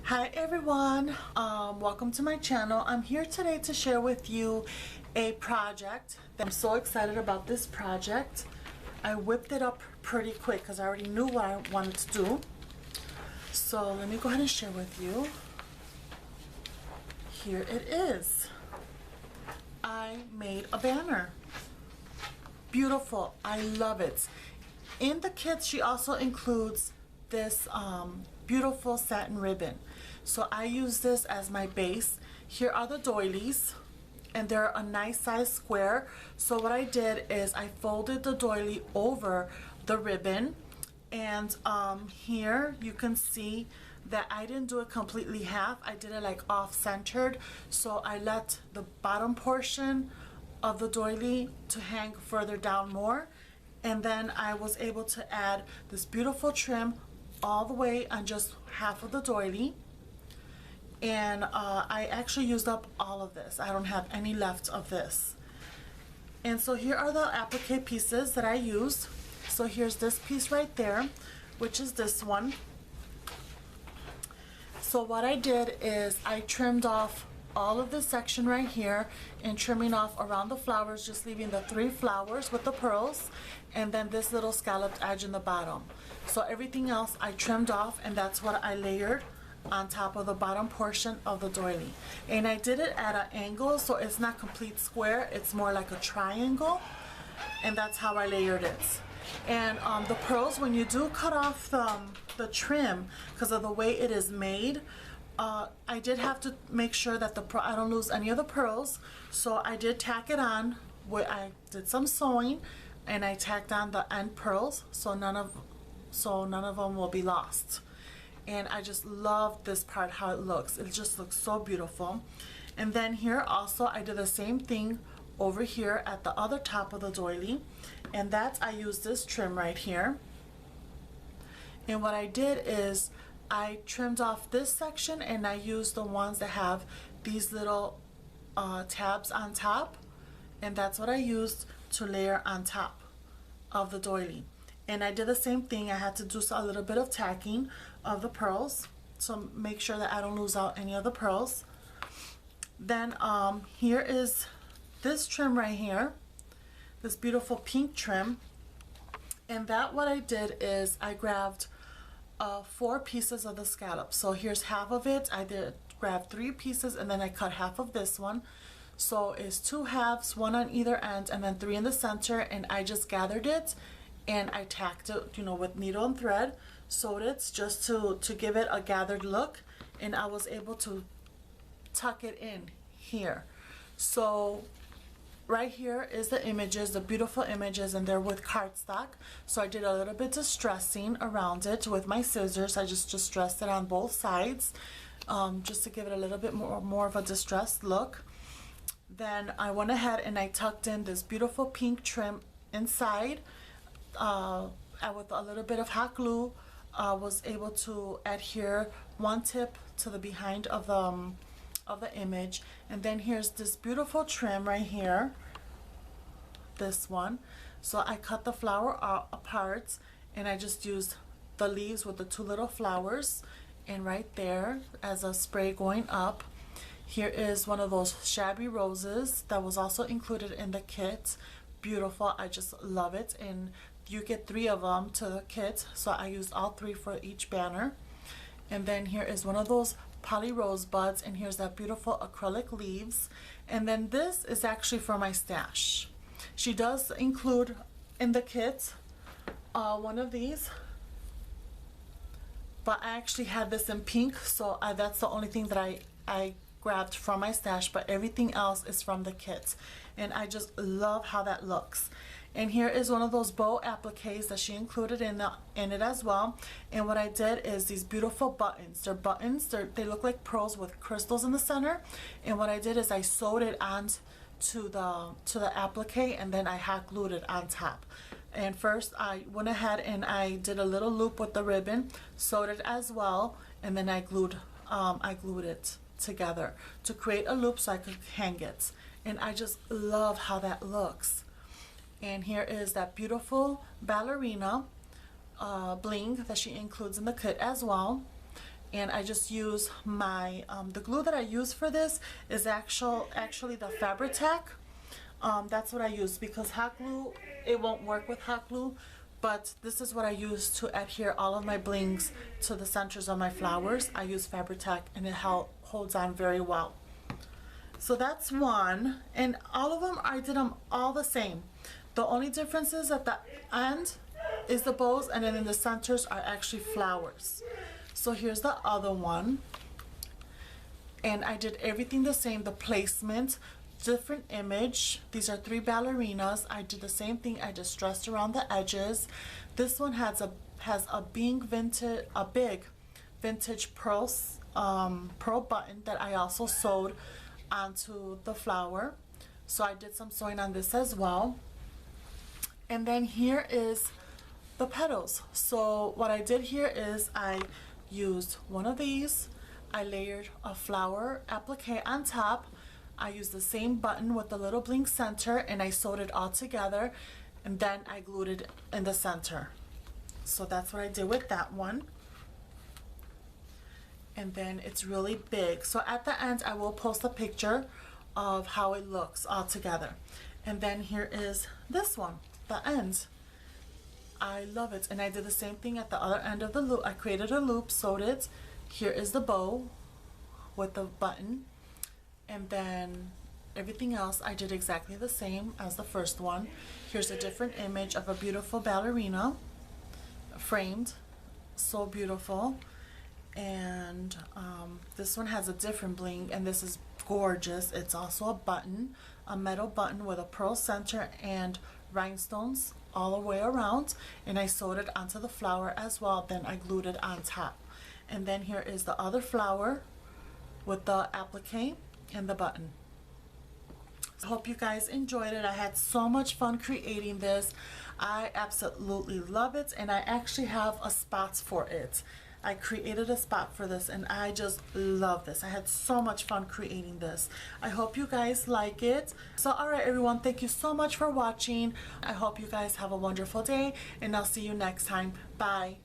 Hi everyone, welcome to my channel. I'm here today to share with you a project. I'm so excited about this project. I whipped it up pretty quick because I already knew what I wanted to do. So let me go ahead and share with you. Here it is. I made a banner. Beautiful. I love it. In the kit she also includes this beautiful satin ribbon. So I use this as my base. Here are the doilies and they're a nice size square. So what I did is I folded the doily over the ribbon, and here you can see that I didn't do it completely half. I did it like off-centered, so I let the bottom portion of the doily to hang further down more, and then I was able to add this beautiful trim all the way on just half of the doily. And I actually used up all of this. I don't have any left of this. And so here are the applique pieces that I used. So here's this piece right there, which is this one. So what I did is I trimmed off all of this section right here and trimming off around the flowers, just leaving the 3 flowers with the pearls and then this little scalloped edge in the bottom. So everything else I trimmed off, and that's what I layered on top of the bottom portion of the doily. And I did it at an angle, so it's not complete square, it's more like a triangle, and that's how I layered it. And the pearls, when you do cut off the trim, because of the way it is made, I did have to make sure that I don't lose any of the pearls. So I did tack it on. I did some sewing and I tacked on the end pearls, so none of them will be lost. And I just love this part, how it looks. It just looks so beautiful. And then here also I did the same thing over here at the other top of the doily, and that I used this trim right here. And what I did is I trimmed off this section and I used the ones that have these little tabs on top, and that's what I used to layer on top of the doily. And I did the same thing. I had to do a little bit of tacking of the pearls to make sure that I don't lose out any of the pearls. Then here is this trim right here, this beautiful pink trim. And that what I did is I grabbed 4 pieces of the scallop. So here's half of it. I did grab 3 pieces and then I cut half of this one. So it's 2 halves, 1 on either end and then 3 in the center, and I just gathered it and I tacked it, with needle and thread, sewed it just to give it a gathered look, and I was able to tuck it in here. So right here is the images, the beautiful images, and they're with cardstock. So I did a little bit of distressing around it with my scissors. I just distressed it on both sides, just to give it a little bit more of a distressed look. Then I went ahead and I tucked in this beautiful pink trim inside. With a little bit of hot glue, was able to adhere one tip to the behind of the image. And then here's this beautiful trim right here, this one. So I cut the flower apart and I just used the leaves with the 2 little flowers, and right there as a spray going up. Here is one of those shabby roses that was also included in the kit. Beautiful. I just love it, and you get 3 of them to the kit, so I used all 3 for each banner. And then here is one of those poly rose buds, and here's that beautiful acrylic leaves. And then this is actually for my stash. She does include in the kit one of these, but I actually had this in pink, so that's the only thing that I grabbed from my stash, but everything else is from the kit, and I just love how that looks. And here is one of those bow appliques that she included in it as well. And what I did is these beautiful buttons. They're buttons. They look like pearls with crystals in the center. And what I did is I sewed it on to the applique, and then I hot glued it on top. And first I went ahead and I did a little loop with the ribbon, sewed it as well, and then I glued it together to create a loop so I could hang it. And I just love how that looks. And here is that beautiful ballerina bling that she includes in the kit as well. and I just use my the glue that I use for this is actually the Fabri-Tac. That's what I use, because hot glue, it won't work with hot glue, but this is what I use to adhere all of my blings to the centers of my flowers. I use Fabri-Tac, and it holds on very well. So that's one, and all of them, I did them all the same. The only difference is at the end is the bows, and then in the centers are actually flowers. So here's the other one, and I did everything the same. The placement, different image. These are 3 ballerinas. I did the same thing. I just dressed around the edges. This one has a big vintage pearl button that I also sewed onto the flower. So I did some sewing on this as well. And then here is the petals. So what I did here is I used one of these. I layered a flower applique on top. I used the same button with the little bling center, and I sewed it all together, and then I glued it in the center. So that's what I did with that one. And then it's really big. So at the end, I will post a picture of how it looks all together. And then here is this one, the end. I love it. And I did the same thing at the other end of the loop. I created a loop, sewed it. Here is the bow with the button. And then everything else I did exactly the same as the first one. Here's a different image of a beautiful ballerina framed. So beautiful. And this one has a different bling, and this is gorgeous. It's also a button, a metal button with a pearl center and rhinestones all the way around, and I sewed it onto the flower as well. Then I glued it on top. And then here is the other flower with the applique and the button. I hope you guys enjoyed it. I had so much fun creating this. I absolutely love it, and I actually have a spot for it. I created a spot for this, and I just love this. I had so much fun creating this. I hope you guys like it. So alright everyone, thank you so much for watching. I hope you guys have a wonderful day, and I'll see you next time. Bye.